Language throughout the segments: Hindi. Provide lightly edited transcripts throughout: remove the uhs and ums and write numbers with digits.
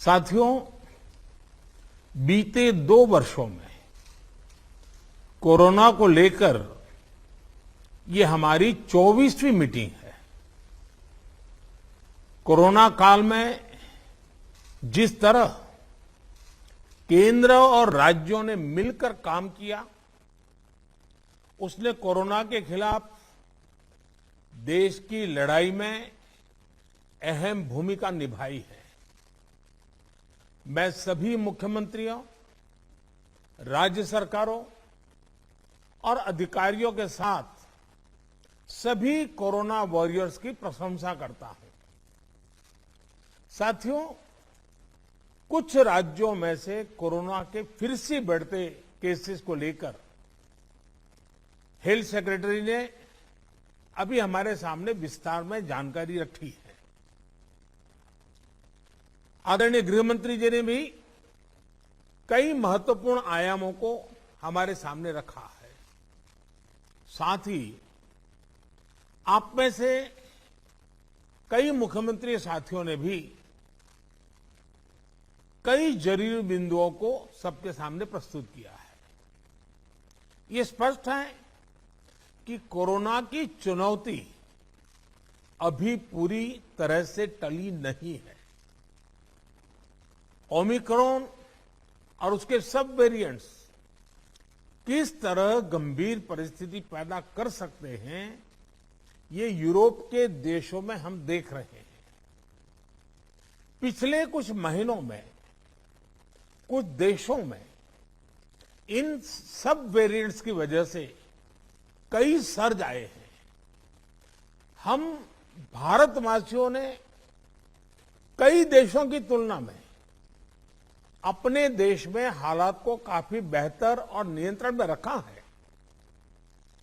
साथियों, बीते 2 वर्षों में कोरोना को लेकर ये हमारी 24वीं मीटिंग है। कोरोना काल में जिस तरह केंद्र और राज्यों ने मिलकर काम किया, उसने कोरोना के खिलाफ देश की लड़ाई में अहम भूमिका निभाई है। मैं सभी मुख्यमंत्रियों, राज्य सरकारों और अधिकारियों के साथ सभी कोरोना वॉरियर्स की प्रशंसा करता हूं। साथियों, कुछ राज्यों में से कोरोना के फिर से बढ़ते केसेस को लेकर हेल्थ सेक्रेटरी ने अभी हमारे सामने विस्तार में जानकारी रखी है। आदरणीय गृहमंत्री जी ने भी कई महत्वपूर्ण आयामों को हमारे सामने रखा है। साथ ही आप में से कई मुख्यमंत्री साथियों ने भी कई जरूरी बिंदुओं को सबके सामने प्रस्तुत किया है। ये स्पष्ट है कि कोरोना की चुनौती अभी पूरी तरह से टली नहीं है। ओमिक्रॉन और उसके सब वेरिएंट्स किस तरह गंभीर परिस्थिति पैदा कर सकते हैं, ये यूरोप के देशों में हम देख रहे हैं। पिछले कुछ महीनों में कुछ देशों में इन सब वेरिएंट्स की वजह से कई सर्ज आए हैं। हम भारतवासियों ने कई देशों की तुलना में अपने देश में हालात को काफी बेहतर और नियंत्रण में रखा है।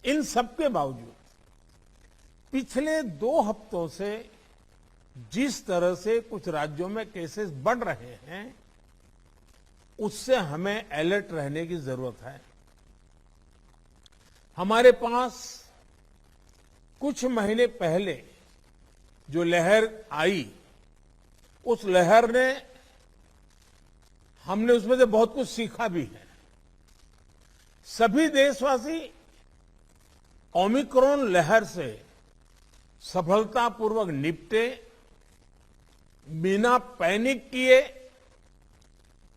इन सब के बावजूद पिछले 2 हफ्तों से जिस तरह से कुछ राज्यों में केसेस बढ़ रहे हैं, उससे हमें अलर्ट रहने की जरूरत है। हमारे पास कुछ महीने पहले जो लहर आई, उस लहर ने हमने उसमें से बहुत कुछ सीखा भी है। सभी देशवासी ओमिक्रॉन लहर से सफलतापूर्वक निपटे, बिना पैनिक किए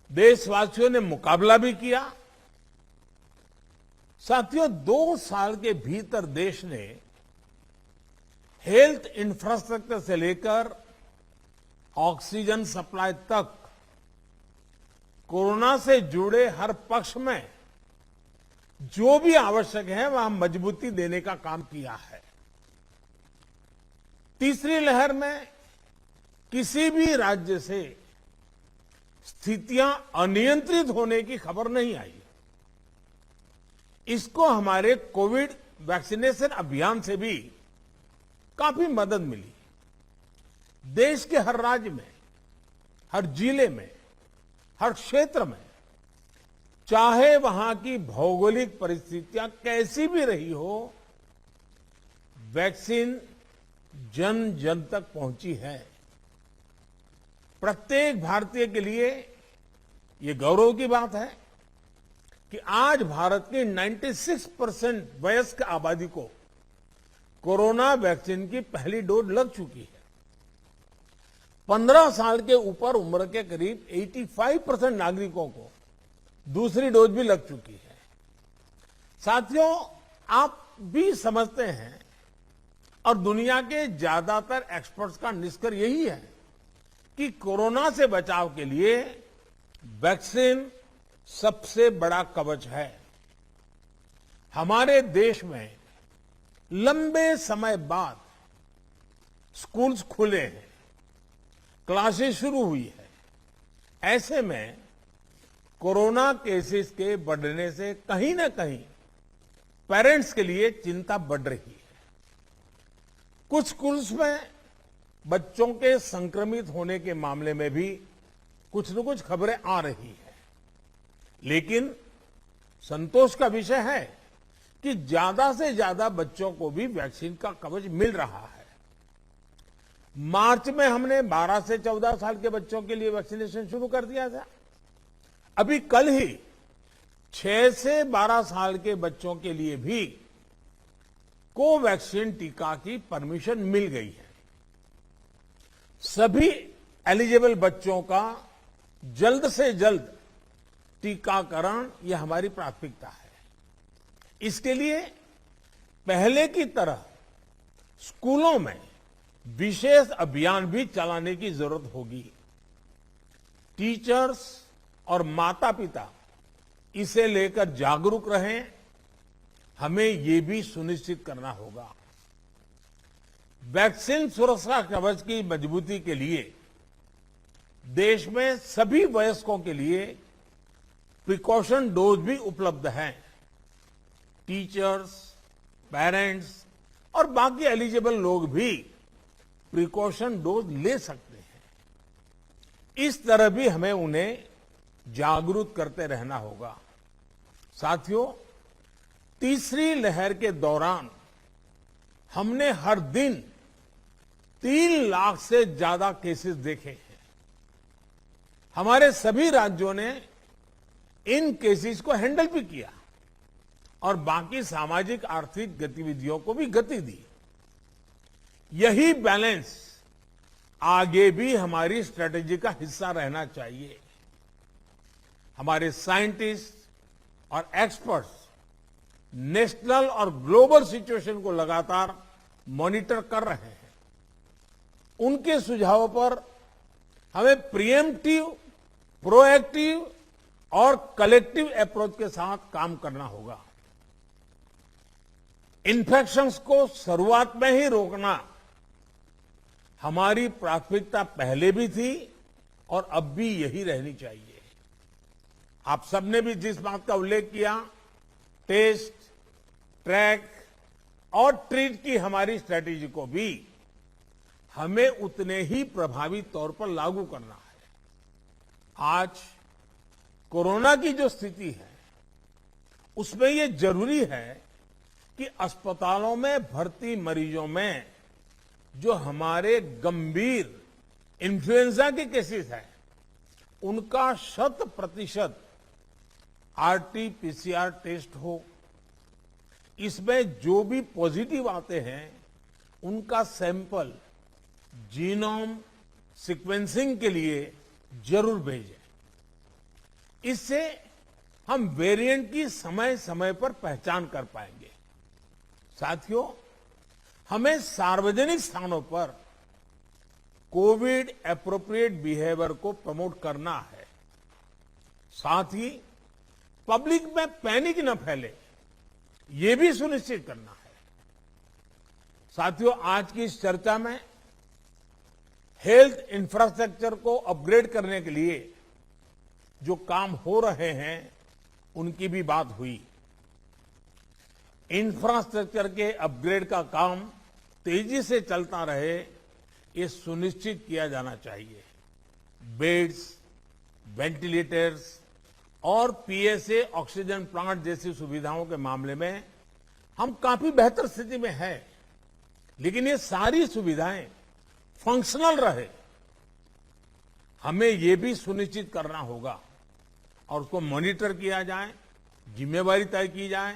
देशवासियों ने मुकाबला भी किया। साथियों, 2 साल के भीतर देश ने हेल्थ इंफ्रास्ट्रक्चर से लेकर ऑक्सीजन सप्लाई तक कोरोना से जुड़े हर पक्ष में जो भी आवश्यक है वहां मजबूती देने का काम किया है। तीसरी लहर में किसी भी राज्य से स्थितियां अनियंत्रित होने की खबर नहीं आई। इसको हमारे कोविड वैक्सीनेशन अभियान से भी काफी मदद मिली। देश के हर राज्य में, हर जिले में, हर क्षेत्र में, चाहे वहां की भौगोलिक परिस्थितियां कैसी भी रही हो, वैक्सीन जन जन तक पहुंची है। प्रत्येक भारतीय के लिए ये गौरव की बात है कि आज भारत की 96% वयस्क आबादी को कोरोना वैक्सीन की पहली डोज लग चुकी है। 15 साल के ऊपर उम्र के करीब 85% नागरिकों को दूसरी डोज भी लग चुकी है। साथियों, आप भी समझते हैं और दुनिया के ज्यादातर एक्सपर्ट्स का निष्कर्ष यही है कि कोरोना से बचाव के लिए वैक्सीन सबसे बड़ा कवच है। हमारे देश में लंबे समय बाद स्कूल्स खुले हैं, क्लासेस शुरू हुई है। ऐसे में कोरोना केसेस के बढ़ने से कहीं ना कहीं पेरेंट्स के लिए चिंता बढ़ रही है। कुछ स्कूल्स में बच्चों के संक्रमित होने के मामले में भी कुछ न कुछ खबरें आ रही है। लेकिन संतोष का विषय है कि ज्यादा से ज्यादा बच्चों को भी वैक्सीन का कवच मिल रहा है। मार्च में हमने 12 से 14 साल के बच्चों के लिए वैक्सीनेशन शुरू कर दिया था। अभी कल ही 6 से 12 साल के बच्चों के लिए भी कोवैक्सीन टीका की परमिशन मिल गई है। सभी एलिजिबल बच्चों का जल्द से जल्द टीकाकरण यह हमारी प्राथमिकता है। इसके लिए पहले की तरह स्कूलों में विशेष अभियान भी चलाने की जरूरत होगी। टीचर्स और माता पिता इसे लेकर जागरूक रहें, हमें ये भी सुनिश्चित करना होगा। वैक्सीन सुरक्षा कवच की मजबूती के लिए देश में सभी वयस्कों के लिए प्रिकॉशन डोज भी उपलब्ध हैं। टीचर्स, पेरेंट्स और बाकी एलिजिबल लोग भी प्रिकॉशन डोज ले सकते हैं। इस तरह भी हमें उन्हें जागरूक करते रहना होगा। साथियों, तीसरी लहर के दौरान हमने हर दिन 3 लाख से ज्यादा केसेस देखे हैं। हमारे सभी राज्यों ने इन केसेस को हैंडल भी किया और बाकी सामाजिक आर्थिक गतिविधियों को भी गति दी। यही बैलेंस आगे भी हमारी स्ट्रेटेजी का हिस्सा रहना चाहिए। हमारे साइंटिस्ट और एक्सपर्ट्स नेशनल और ग्लोबल सिचुएशन को लगातार मॉनिटर कर रहे हैं। उनके सुझावों पर हमें प्रिएम्प्टिव, प्रोएक्टिव और कलेक्टिव अप्रोच के साथ काम करना होगा। इन्फेक्शंस को शुरुआत में ही रोकना हमारी प्राथमिकता पहले भी थी और अब भी यही रहनी चाहिए। आप सबने भी जिस बात का उल्लेख किया, टेस्ट, ट्रैक और ट्रीट की हमारी स्ट्रेटेजी को भी हमें उतने ही प्रभावी तौर पर लागू करना है। आज कोरोना की जो स्थिति है उसमें ये जरूरी है कि अस्पतालों में भर्ती मरीजों में जो हमारे गंभीर इन्फ्लुएंजा के केसेस हैं उनका 100% आरटी-पीसीआर टेस्ट हो। इसमें जो भी पॉजिटिव आते हैं उनका सैंपल जीनोम सीक्वेंसिंग के लिए जरूर भेजें। इससे हम वेरिएंट की समय समय पर पहचान कर पाएंगे। साथियों, हमें सार्वजनिक स्थानों पर कोविड एप्रोप्रिएट बिहेवियर को प्रमोट करना है। साथ ही पब्लिक में पैनिक न फैले, ये भी सुनिश्चित करना है। साथियों, आज की इस चर्चा में हेल्थ इंफ्रास्ट्रक्चर को अपग्रेड करने के लिए जो काम हो रहे हैं उनकी भी बात हुई। इंफ्रास्ट्रक्चर के अपग्रेड का काम तेजी से चलता रहे, ये सुनिश्चित किया जाना चाहिए। बेड्स, वेंटिलेटर्स और पीएसए ऑक्सीजन प्लांट जैसी सुविधाओं के मामले में हम काफी बेहतर स्थिति में हैं, लेकिन ये सारी सुविधाएं फंक्शनल रहे, हमें ये भी सुनिश्चित करना होगा और उसको मॉनिटर किया जाए, जिम्मेवारी तय की जाए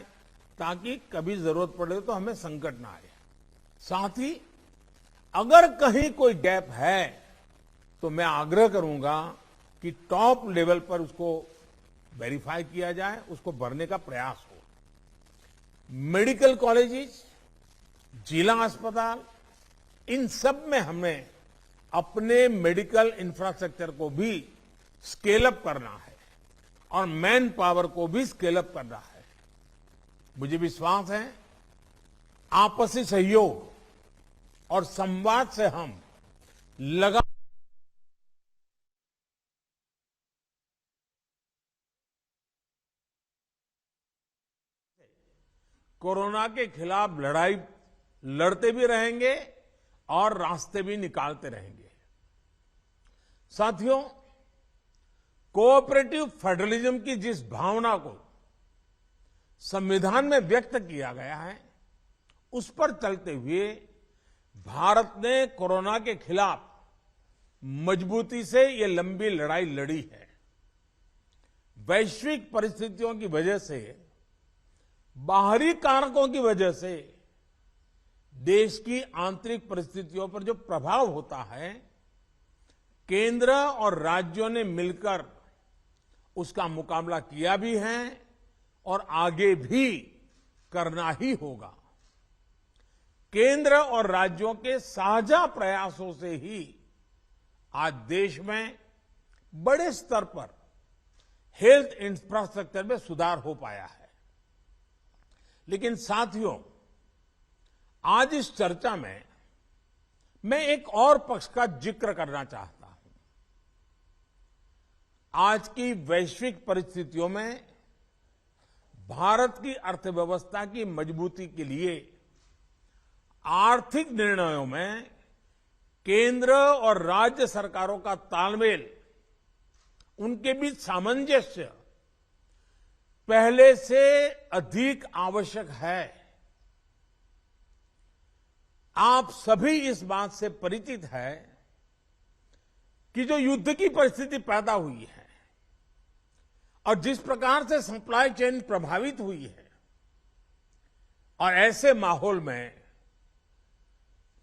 ताकि कभी जरूरत पड़े तो हमें संकट ना आए। साथ ही अगर कहीं कोई गैप है तो मैं आग्रह करूंगा कि टॉप लेवल पर उसको वेरीफाई किया जाए, उसको भरने का प्रयास हो। मेडिकल कॉलेजेस, जिला अस्पताल, इन सब में हमें अपने मेडिकल इंफ्रास्ट्रक्चर को भी स्केल अप करना है और मैन पावर को भी स्केल अप करना है। मुझे विश्वास है आपसी सहयोग और संवाद से हम लगातार कोरोना के खिलाफ लड़ाई लड़ते भी रहेंगे और रास्ते भी निकालते रहेंगे। साथियों, कोऑपरेटिव फेडरलिज्म की जिस भावना को संविधान में व्यक्त किया गया है उस पर चलते हुए भारत ने कोरोना के खिलाफ मजबूती से ये लंबी लड़ाई लड़ी है। वैश्विक परिस्थितियों की वजह से, बाहरी कारकों की वजह से देश की आंतरिक परिस्थितियों पर जो प्रभाव होता है, केंद्र और राज्यों ने मिलकर उसका मुकाबला किया भी है और आगे भी करना ही होगा। केंद्र और राज्यों के साझा प्रयासों से ही आज देश में बड़े स्तर पर हेल्थ इंफ्रास्ट्रक्चर में सुधार हो पाया है। लेकिन साथियों, आज इस चर्चा में मैं एक और पक्ष का जिक्र करना चाहता हूं। आज की वैश्विक परिस्थितियों में भारत की अर्थव्यवस्था की मजबूती के लिए आर्थिक निर्णयों में केंद्र और राज्य सरकारों का तालमेल, उनके बीच सामंजस्य पहले से अधिक आवश्यक है। आप सभी इस बात से परिचित हैं कि जो युद्ध की परिस्थिति पैदा हुई है और जिस प्रकार से सप्लाई चेन प्रभावित हुई है, और ऐसे माहौल में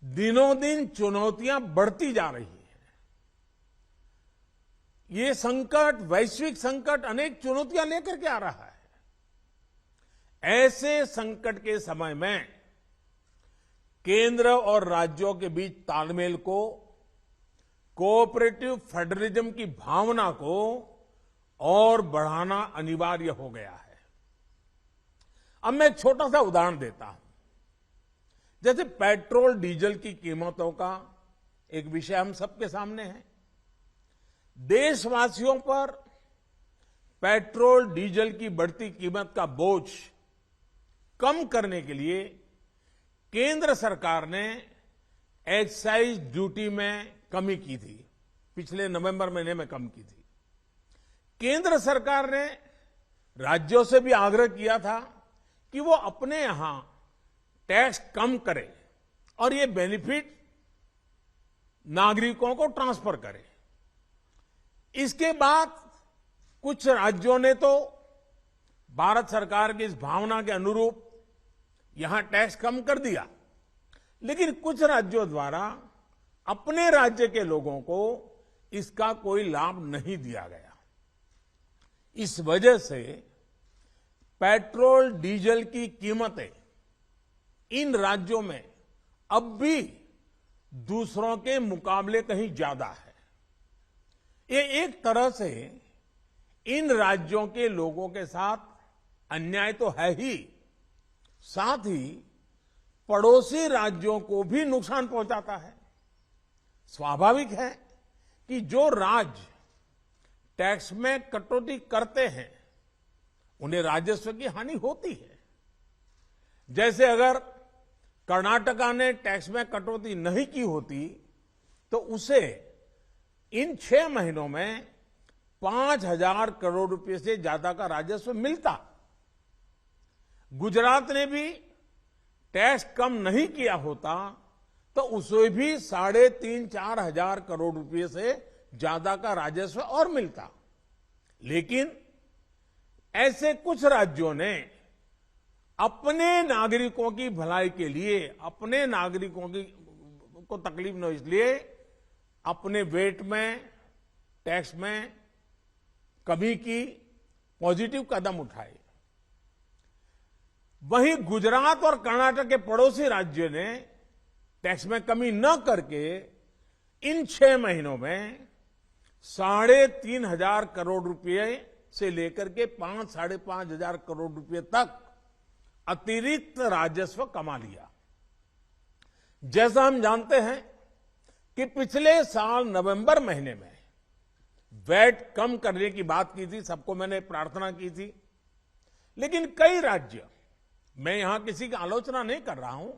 दिनों दिन चुनौतियां बढ़ती जा रही हैं। ये संकट, वैश्विक संकट, अनेक चुनौतियां लेकर के आ रहा है। ऐसे संकट के समय में केंद्र और राज्यों के बीच तालमेल को, कोऑपरेटिव फेडरलिज्म की भावना को और बढ़ाना अनिवार्य हो गया है। अब मैं एक छोटा सा उदाहरण देता हूं। जैसे पेट्रोल डीजल की कीमतों का एक विषय हम सबके सामने है। देशवासियों पर पेट्रोल डीजल की बढ़ती कीमत का बोझ कम करने के लिए केंद्र सरकार ने एक्साइज ड्यूटी में कमी की थी। पिछले नवंबर महीने में कम की थी। केंद्र सरकार ने राज्यों से भी आग्रह किया था कि वो अपने यहां टैक्स कम करे और ये बेनिफिट नागरिकों को ट्रांसफर करे। इसके बाद कुछ राज्यों ने तो भारत सरकार की इस भावना के अनुरूप यहां टैक्स कम कर दिया, लेकिन कुछ राज्यों द्वारा अपने राज्य के लोगों को इसका कोई लाभ नहीं दिया गया। इस वजह से पेट्रोल डीजल की कीमतें इन राज्यों में अब भी दूसरों के मुकाबले कहीं ज्यादा है। ये एक तरह से इन राज्यों के लोगों के साथ अन्याय तो है ही, साथ ही पड़ोसी राज्यों को भी नुकसान पहुंचाता है। स्वाभाविक है कि जो राज्य टैक्स में कटौती करते हैं उन्हें राजस्व की हानि होती है। जैसे अगर कर्नाटका ने टैक्स में कटौती नहीं की होती तो उसे इन 6 महीनों में 5,000 करोड़ रुपए से ज्यादा का राजस्व मिलता। गुजरात ने भी टैक्स कम नहीं किया होता तो उसे भी 3,500-4 हजार करोड़ रुपए से ज्यादा का राजस्व और मिलता। लेकिन ऐसे कुछ राज्यों ने अपने नागरिकों की भलाई के लिए, अपने नागरिकों को तकलीफ न हो इसलिए अपने वेट में, टैक्स में कमी की, पॉजिटिव कदम उठाए। वहीं गुजरात और कर्नाटक के पड़ोसी राज्यों ने टैक्स में कमी न करके इन 6 महीनों में 3,500 करोड़ रुपए से लेकर के 5-5.5 हजार करोड़ रुपए तक अतिरिक्त राजस्व कमा लिया। जैसा हम जानते हैं कि पिछले साल नवंबर महीने में वैट कम करने की बात की थी, सबको मैंने प्रार्थना की थी, लेकिन कई राज्य, मैं यहां किसी की आलोचना नहीं कर रहा हूं,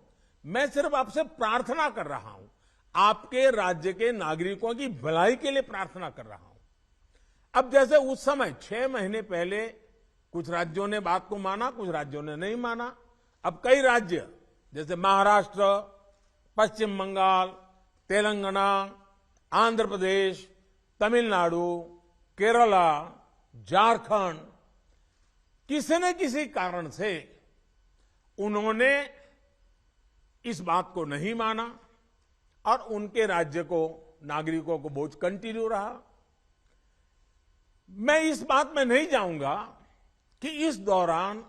मैं सिर्फ आपसे प्रार्थना कर रहा हूं, आपके राज्य के नागरिकों की भलाई के लिए प्रार्थना कर रहा हूं। अब जैसे उस समय 6 महीने पहले कुछ राज्यों ने बात को माना, कुछ राज्यों ने नहीं माना। अब कई राज्य जैसे महाराष्ट्र, पश्चिम बंगाल, तेलंगाना, आंध्र प्रदेश, तमिलनाडु, केरला, झारखंड, किसी न किसी कारण से उन्होंने इस बात को नहीं माना और उनके राज्य को, नागरिकों को बोझ कंटिन्यू रहा। मैं इस बात में नहीं जाऊंगा कि इस दौरान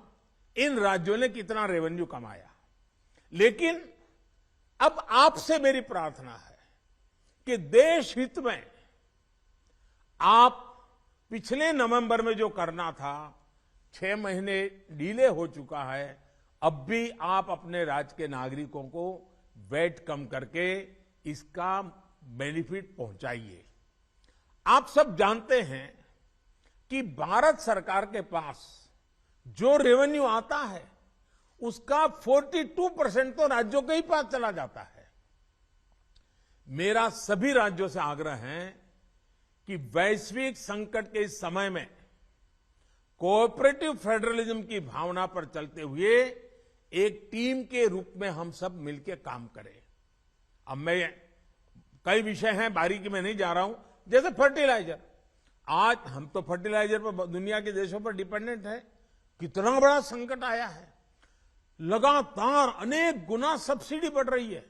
इन राज्यों ने कितना रेवेन्यू कमाया, लेकिन अब आपसे मेरी प्रार्थना है कि देश हित में आप पिछले नवंबर में जो करना था, 6 महीने डिले हो चुका है, अब भी आप अपने राज्य के नागरिकों को वैट कम करके इसका बेनिफिट पहुंचाइए। आप सब जानते हैं कि भारत सरकार के पास जो रेवेन्यू आता है उसका 42% तो राज्यों के ही पास चला जाता है। मेरा सभी राज्यों से आग्रह है कि वैश्विक संकट के इस समय में कोऑपरेटिव फेडरलिज्म की भावना पर चलते हुए एक टीम के रूप में हम सब मिलकर काम करें। अब मैं कई विषय हैं, बारीकी में नहीं जा रहा हूं, जैसे फर्टिलाइजर। आज हम तो फर्टिलाइजर पर दुनिया के देशों पर डिपेंडेंट है। कितना बड़ा संकट आया है, लगातार अनेक गुना सब्सिडी बढ़ रही है।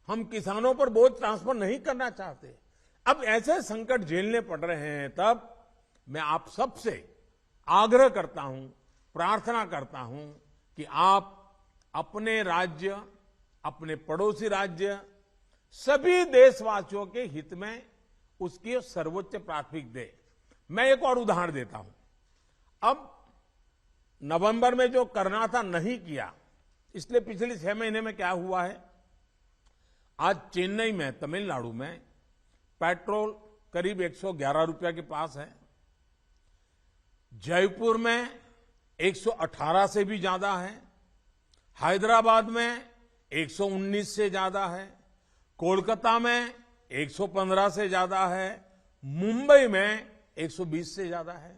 हम किसानों पर बोझ ट्रांसफर नहीं करना चाहते। अब ऐसे संकट झेलने पड़ रहे हैं, तब मैं आप सबसे आग्रह करता हूं, प्रार्थना करता हूं कि आप अपने राज्य, अपने पड़ोसी राज्य, सभी देशवासियों के हित में उसकी सर्वोच्च प्राथमिक दे। मैं एक और उदाहरण देता हूं। अब नवंबर में जो करना था नहीं किया, इसलिए पिछले 6 महीने में क्या हुआ है, आज चेन्नई में, तमिलनाडु में पेट्रोल करीब 111 रुपया के पास है। जयपुर में 118 से भी ज्यादा है। हैदराबाद में 119 से ज्यादा है। कोलकाता में 115 से ज्यादा है। मुंबई में 120 से ज्यादा है।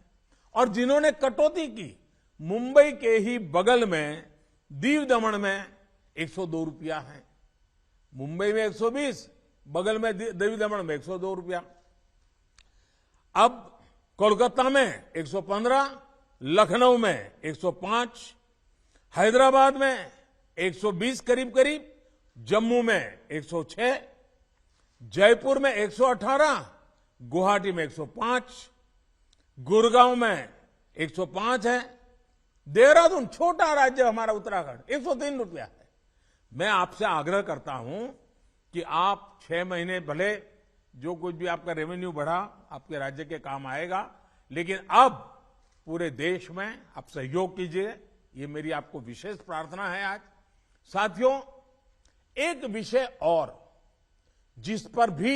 और जिन्होंने कटौती की, मुंबई के ही बगल में दीव दमन में 102 रुपया है। मुंबई में 120, बगल में दीव दमन में 102 रुपया। अब कोलकाता में 115, लखनऊ में 105, हैदराबाद में 120 करीब करीब, जम्मू में 106, जयपुर में 118, गुवाहाटी में 105, गुड़गांव में 105 है। देहरादून, छोटा राज्य हमारा उत्तराखंड, 103 रुपया है। मैं आपसे आग्रह करता हूं कि आप 6 महीने भले जो कुछ भी आपका रेवेन्यू बढ़ा आपके राज्य के काम आएगा, लेकिन अब पूरे देश में आप सहयोग कीजिए। ये मेरी आपको विशेष प्रार्थना है। आज साथियों, एक विषय और जिस पर भी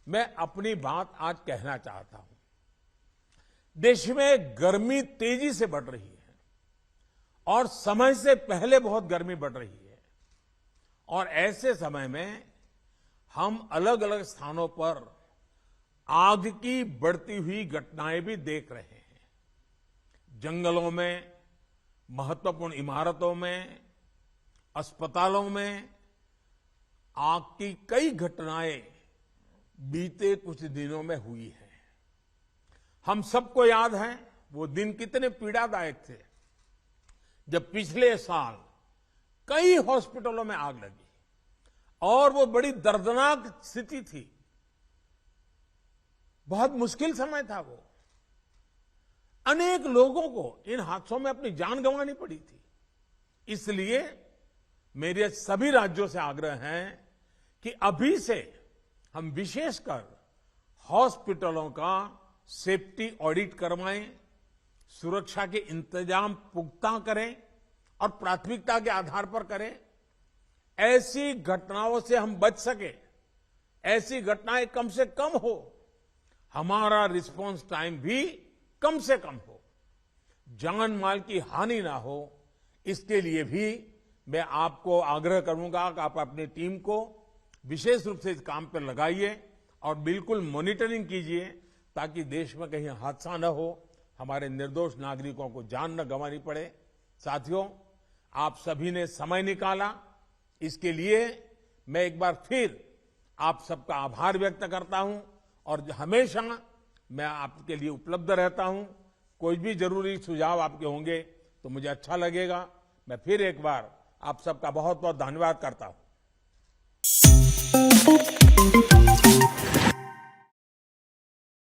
मैं अपनी बात आज कहना चाहता हूं। देश में गर्मी तेजी से बढ़ रही है और समय से पहले बहुत गर्मी बढ़ रही है, और ऐसे समय में हम अलग अलग स्थानों पर आग की बढ़ती हुई घटनाएं भी देख रहे हैं। जंगलों में, महत्वपूर्ण इमारतों में, अस्पतालों में आग की कई घटनाएं बीते कुछ दिनों में हुई है। हम सबको याद है वो दिन कितने पीड़ादायक थे जब पिछले साल कई हॉस्पिटलों में आग लगी, और वो बड़ी दर्दनाक स्थिति थी। बहुत मुश्किल समय था वो। अनेक लोगों को इन हादसों में अपनी जान गंवानी पड़ी थी। इसलिए मेरे सभी राज्यों से आग्रह है कि अभी से हम विशेषकर हॉस्पिटलों का सेफ्टी ऑडिट करवाएं, सुरक्षा के इंतजाम पुख्ता करें और प्राथमिकता के आधार पर करें। ऐसी घटनाओं से हम बच सके, ऐसी घटनाएं कम से कम हो, हमारा रिस्पांस टाइम भी कम से कम हो, जान माल की हानि ना हो। इसके लिए भी मैं आपको आग्रह करूंगा कि आप अपनी टीम को विशेष रूप से इस काम पर लगाइए और बिल्कुल मॉनिटरिंग कीजिए, ताकि देश में कहीं हादसा न हो, हमारे निर्दोष नागरिकों को जान न गंवानी पड़े। साथियों, आप सभी ने समय निकाला, इसके लिए मैं एक बार फिर आप सबका आभार व्यक्त करता हूं और हमेशा मैं आपके लिए उपलब्ध रहता हूं। कोई भी जरूरी सुझाव आपके होंगे तो मुझे अच्छा लगेगा। मैं फिर एक बार आप सबका बहुत बहुत धन्यवाद करता हूं।